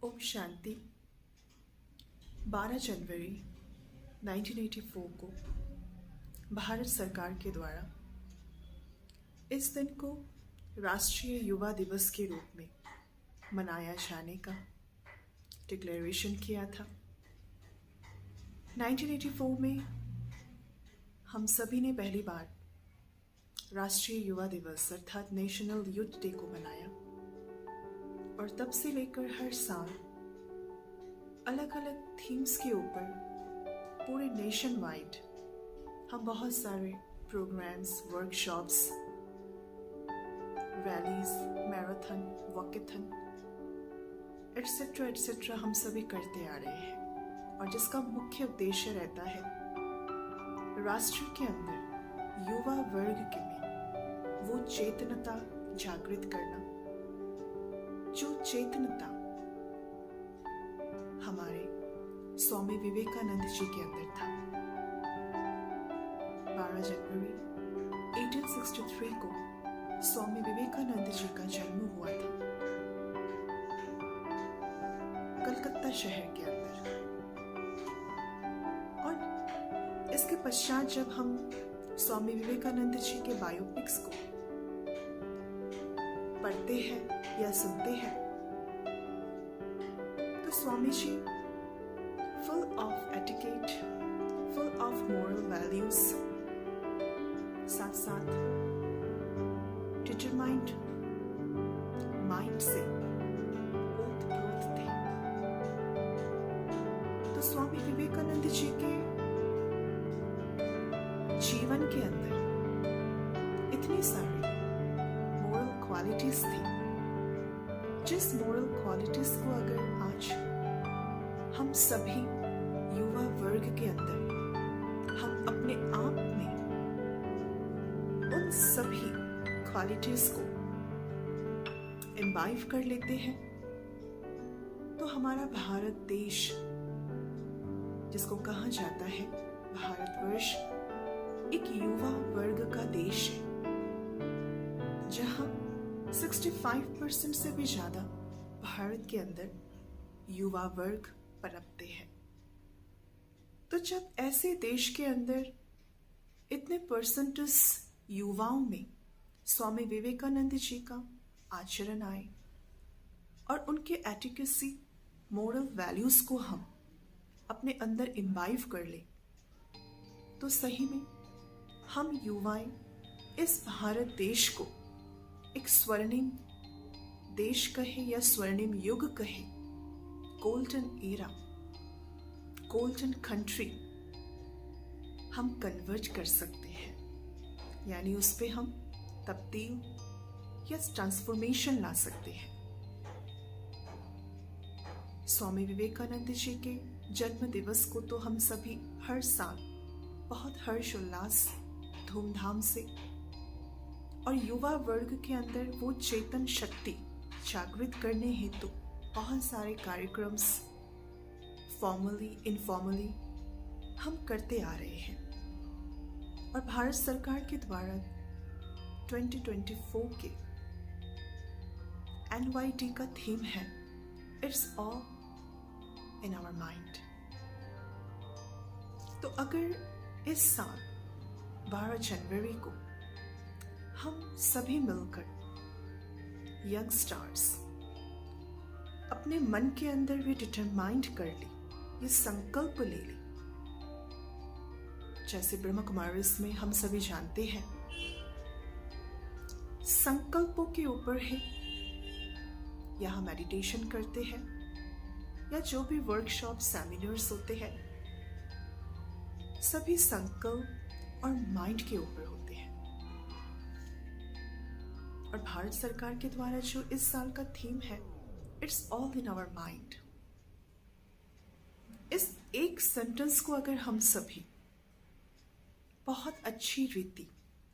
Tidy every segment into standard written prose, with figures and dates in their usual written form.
ओम शांति। 12 जनवरी 1984 को भारत सरकार के द्वारा इस दिन को राष्ट्रीय युवा दिवस के रूप में मनाया जाने का डिक्लेरेशन किया था। 1984 में हम सभी ने पहली बार राष्ट्रीय युवा दिवस अर्थात नेशनल यूथ डे को मनाया और तब से लेकर हर साल अलग अलग थीम्स के ऊपर पूरे नेशन वाइड हम बहुत सारे programmes, workshops, rallies, marathon, walkathon etcetera etcetera हम सभी करते आ रहे हैं और जिसका मुख्य उद्देश्य रहता है राष्ट्र के अंदर युवा वर्ग के में वो चेतनता जागृत करना जो चेतनता हमारे स्वामी विवेकानंद जी के अंदर था। 12 जनवरी 1863 को स्वामी विवेकानंद जी का जन्म हुआ था कलकत्ता शहर के अंदर। और इसके पश्चात जब हम स्वामी विवेकानंद जी के बायोपिक्स को पढ़ते हैं या सुनते हैं तो Swami ji full of etiquette, full of moral values, साथ साथ डिटरमाइंड माइंड से ओतप्रोत थे। तो स्वामी विवेकानंद जी के जीवन के अंदर इतनी सारी मोरल क्वालिटीज थी जिस मोरल क्वालिटीज को अगर आज हम सभी युवा वर्ग के अंदर हम अपने आप में उन सभी क्वालिटीज को इम्बाइव कर लेते हैं तो हमारा भारत देश जिसको कहा जाता है भारतवर्ष एक युवा वर्ग का देश है जहां 65% से भी ज्यादा भारत के अंदर युवा वर्ग पनपते हैं। तो जब ऐसे देश के अंदर इतने परसेंटेज युवाओं में स्वामी विवेकानंद जी का आचरण आए और उनके एटिकेसी, मोरल वैल्यूज को हम अपने अंदर इम्बाइव कर ले तो सही में हम युवाएं इस भारत देश को एक स्वर्णिम देश कहे या स्वर्णिम युग कहे, गोल्डन एरा, गोल्डन कंट्री हम कन्वर्ट कर सकते हैं। यानी उस पे हम तब्दील या ट्रांसफॉर्मेशन ला सकते हैं। स्वामी विवेकानंद जी के जन्म दिवस को तो हम सभी हर साल बहुत हर्षोल्लास, धूमधाम से और युवा वर्ग के अंदर वो चेतन शक्ति जागृत करने हेतु बहुत सारे कार्यक्रम्स फॉर्मली, इनफॉर्मली हम करते आ रहे हैं। और भारत सरकार के द्वारा 2024 के NYT का थीम है it's all in our mind. तो अगर इस साल 12 जनवरी को हम सभी मिलकर यंग स्टार्स अपने मन के अंदर भी डिटरमाइंड कर ली, ये संकल्प ले ली, जैसे ब्रह्म कुमारीज में हम सभी जानते हैं संकल्पों के ऊपर है यहाँ मेडिटेशन करते हैं या जो भी वर्कशॉप, सेमिनार्स होते हैं सभी संकल्प और माइंड के ऊपर होते हैं। और भारत सरकार के द्वारा जो इस साल का थीम है it's all in our mind, इस एक सेंटेंस को अगर हम सभी बहुत अच्छी रीति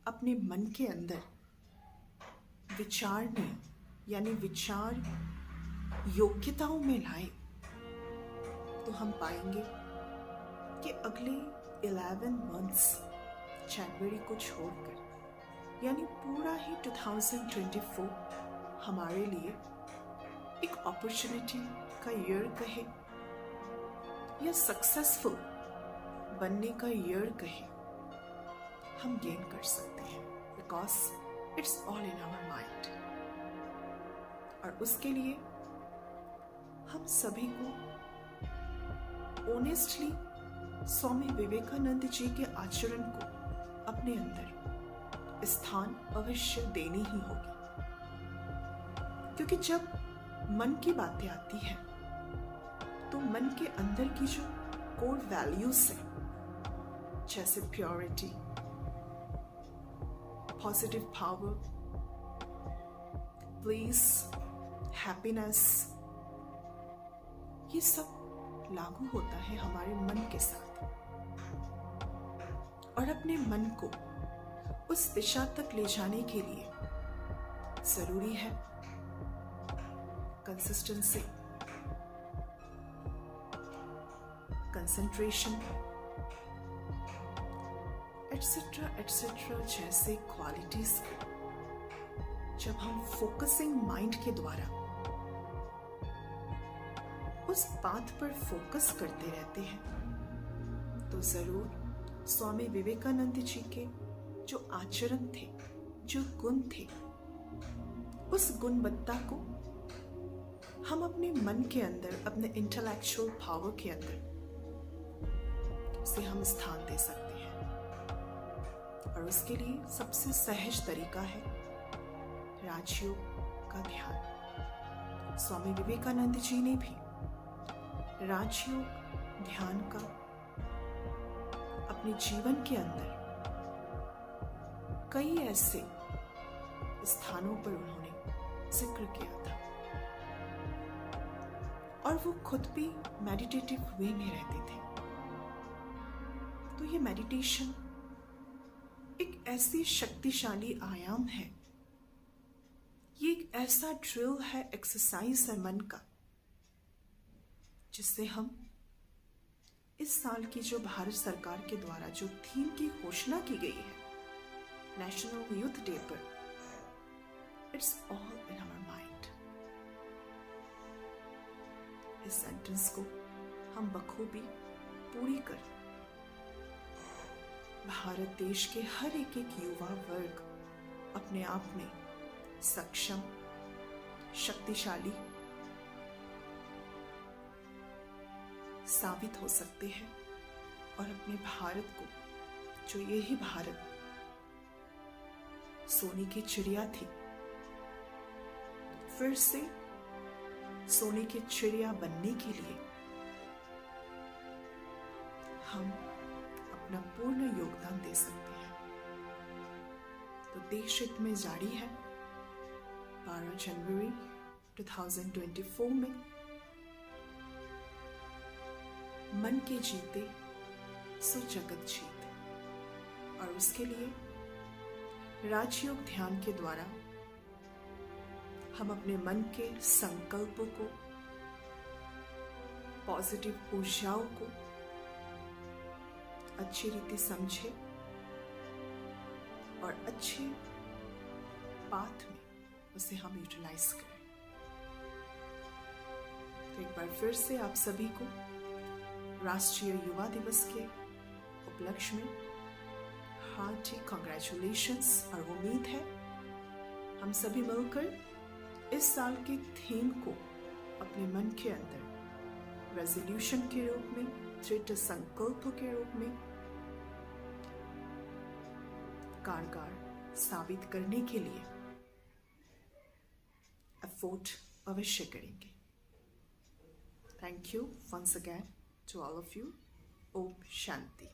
अपने मन के अंदर विचारने यानी विचार योग्यताओं में लाए तो हम पाएंगे कि अगले 11 मंथ्स जनवरी को छोड़कर यानी पूरा ही 2024 हमारे लिए एक अपॉर्चुनिटी का ईयर कहे या सक्सेसफुल बनने का ईयर कहे, हम गेन कर सकते हैं, because it's all in our mind. और उसके लिए हम सभी को ऑनेस्टली स्वामी विवेकानंद जी के आचरण को अपने अंदर स्थान अवश्य देनी ही होगी। क्योंकि जब मन की बातें आती हैं तो मन के अंदर की जो कोर वैल्यूज है, जैसे purity, positive power, please, happiness, ये सब लागू होता है हमारे मन के साथ। और अपने मन को उस दिशा तक ले जाने के लिए जरूरी है कंसिस्टेंसी, कंसंट्रेशन, एटसेट्रा एटसेट्रा जैसे क्वालिटीज को जब हम फोकसिंग माइंड के द्वारा उस बात पर फोकस करते रहते हैं तो जरूर स्वामी विवेकानंद जी के जो आचरण थे, जो गुण थे, उस गुणवत्ता को हम अपने मन के अंदर, अपने इंटेलेक्चुअल पावर के अंदर से हम स्थान दे सकते हैं। और उसके लिए सबसे सहज तरीका है राजयोग का ध्यान। स्वामी विवेकानंद जी ने भी राजयोग ध्यान का अपने जीवन के अंदर कई ऐसे स्थानों पर उन्होंने जिक्र किया था। और वो खुद भी मेडिटेटिव वे में रहते थे। तो ये मेडिटेशन एक ऐसी शक्तिशाली आयाम है, ये एक ऐसा ड्रिल है, एक्सरसाइज है मन का, जिससे हम इस साल की जो भारत सरकार के द्वारा जो थीम की घोषणा की गई है नेशनल यूथ डे पर, it's all in our mind. इस सेंटेंस को हम बखूबी पूरी कर भारत देश के हर एक युवा वर्ग अपने आप में सक्षम, शक्तिशाली साबित हो सकते हैं और अपने भारत को, जो यही भारत सोने की चिड़िया थी, फिर से सोने की चिड़िया बनने के लिए हम अपना पूर्ण योगदान दे सकते हैं। तो देश हित में जारी है 12 जनवरी 2024 में मन के जीते सो जगत जीते। और उसके लिए राजयोग ध्यान के द्वारा हम अपने मन के संकल्पों को, पॉजिटिव ऊर्जाओं को अच्छी रीति समझे और अच्छे पाथ में उसे हम यूटिलाइज करें। तो एक बार फिर से आप सभी को राष्ट्रीय युवा दिवस के उपलक्ष्य में हार्टी कांग्रेचुलेशंस। और उम्मीद है हम सभी मिलकर इस साल के थीम को अपने मन के अंदर रेजोल्यूशन के रूप में, दृढ़ संकल्प के रूप में कारगर साबित करने के लिए एफर्ट अवश्य करेंगे। Thank you once again to all of you. Om Shanti.